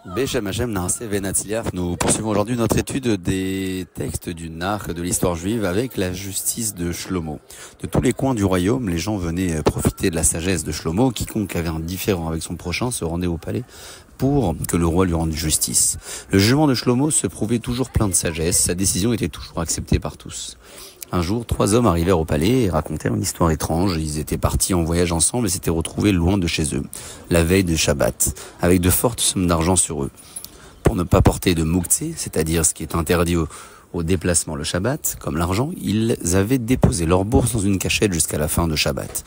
Beshem Hashem Naaseh Venatzliach. Nous poursuivons aujourd'hui notre étude des textes du Nach de l'histoire juive avec la justice de Shlomo. De tous les coins du royaume, les gens venaient profiter de la sagesse de Shlomo. Quiconque avait un différend avec son prochain se rendait au palais pour que le roi lui rende justice. Le jugement de Shlomo se prouvait toujours plein de sagesse. Sa décision était toujours acceptée par tous. Un jour, 3 hommes arrivèrent au palais et racontèrent une histoire étrange. Ils étaient partis en voyage ensemble et s'étaient retrouvés loin de chez eux, la veille de Shabbat, avec de fortes sommes d'argent sur eux. Pour ne pas porter de mouktsé, c'est-à-dire ce qui est interdit au déplacement le Shabbat, comme l'argent, ils avaient déposé leur bourse dans une cachette jusqu'à la fin de Shabbat.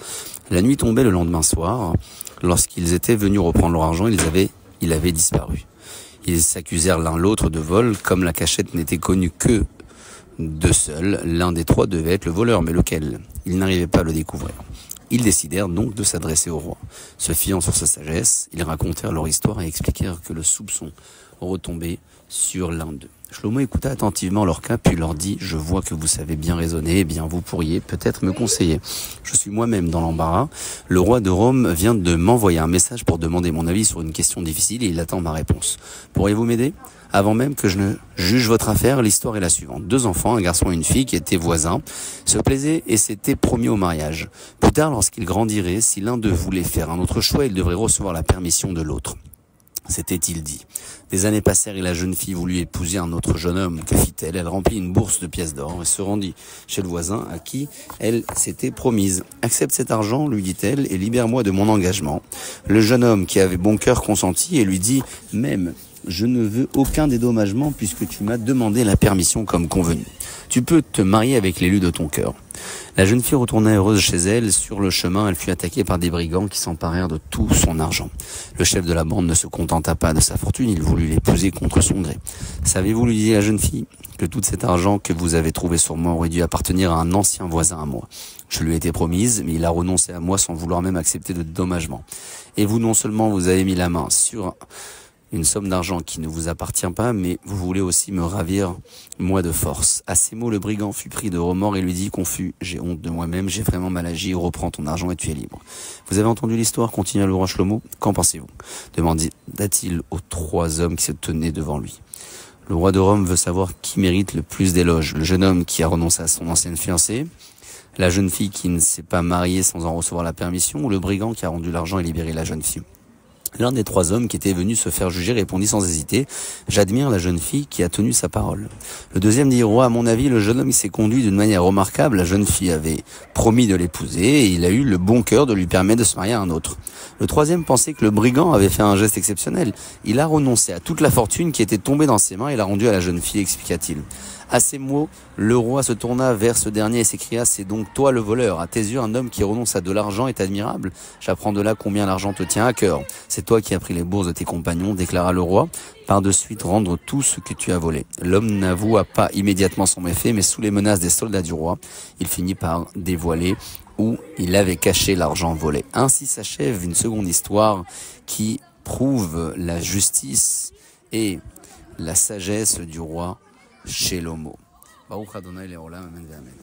La nuit tombait le lendemain soir. Lorsqu'ils étaient venus reprendre leur argent, il avait disparu. Ils s'accusèrent l'un l'autre de vol, comme la cachette n'était connue que d'eux seuls, l'un des trois devait être le voleur, mais lequel? Ils n'arrivaient pas à le découvrir. Ils décidèrent donc de s'adresser au roi. Se fiant sur sa sagesse, ils racontèrent leur histoire et expliquèrent que le soupçon retombait sur l'un d'eux. Shlomo écouta attentivement leur cas, puis leur dit « Je vois que vous savez bien raisonner, eh bien vous pourriez peut-être me conseiller. Je suis moi-même dans l'embarras. Le roi de Rome vient de m'envoyer un message pour demander mon avis sur une question difficile et il attend ma réponse. Pourriez-vous m'aider ? Avant même que je ne juge votre affaire, l'histoire est la suivante. 2 enfants, un garçon et une fille qui étaient voisins, se plaisaient et s'étaient promis au mariage. Plus tard, lorsqu'ils grandiraient, si l'un d'eux voulait faire un autre choix, il devrait recevoir la permission de l'autre. S'était-il dit. Des années passèrent et la jeune fille voulut épouser un autre jeune homme. Que fit-elle ? Elle remplit une bourse de pièces d'or et se rendit chez le voisin à qui elle s'était promise. « Accepte cet argent, lui dit-elle, et libère-moi de mon engagement. » Le jeune homme qui avait bon cœur consentit et lui dit « Même, je ne veux aucun dédommagement puisque tu m'as demandé la permission comme convenu. Tu peux te marier avec l'élu de ton cœur. » La jeune fille retourna heureuse chez elle. Sur le chemin, elle fut attaquée par des brigands qui s'emparèrent de tout son argent. Le chef de la bande ne se contenta pas de sa fortune, il voulut l'épouser contre son gré. « Savez-vous, lui dit la jeune fille, que tout cet argent que vous avez trouvé sur moi aurait dû appartenir à un ancien voisin à moi. Je lui ai été promise, mais il a renoncé à moi sans vouloir même accepter de dédommagement. Et vous, non seulement vous avez mis la main sur une somme d'argent qui ne vous appartient pas, mais vous voulez aussi me ravir, moi de force. » À ces mots, le brigand fut pris de remords et lui dit confus, « J'ai honte de moi-même, j'ai vraiment mal agi, reprends ton argent et tu es libre. » « Vous avez entendu l'histoire, continua le roi Shlomo. Qu'en pensez-vous ? Demanda-t-il aux 3 hommes qui se tenaient devant lui. Le roi de Rome veut savoir qui mérite le plus d'éloges. Le jeune homme qui a renoncé à son ancienne fiancée, la jeune fille qui ne s'est pas mariée sans en recevoir la permission, ou le brigand qui a rendu l'argent et libéré la jeune fille. L'un des 3 hommes qui étaient venus se faire juger répondit sans hésiter « J'admire la jeune fille qui a tenu sa parole. » Le deuxième dit « Roi, à mon avis, le jeune homme s'est conduit d'une manière remarquable. La jeune fille avait promis de l'épouser et il a eu le bon cœur de lui permettre de se marier à un autre. » Le troisième pensait que le brigand avait fait un geste exceptionnel. Il a renoncé à toute la fortune qui était tombée dans ses mains et l'a rendue à la jeune fille, expliqua-t-il. À ces mots, le roi se tourna vers ce dernier et s'écria « C'est donc toi le voleur. À tes yeux, un homme qui renonce à de l'argent est admirable. J'apprends de là combien l'argent te tient à cœur. C'est toi qui as pris les bourses de tes compagnons, déclara le roi, par de suite rendre tout ce que tu as volé. » L'homme n'avoua pas immédiatement son méfait, mais sous les menaces des soldats du roi, il finit par dévoiler où il avait caché l'argent volé. Ainsi s'achève une seconde histoire qui prouve la justice et la sagesse du roi Shlomo. Baruch Adonai Leolam, amen.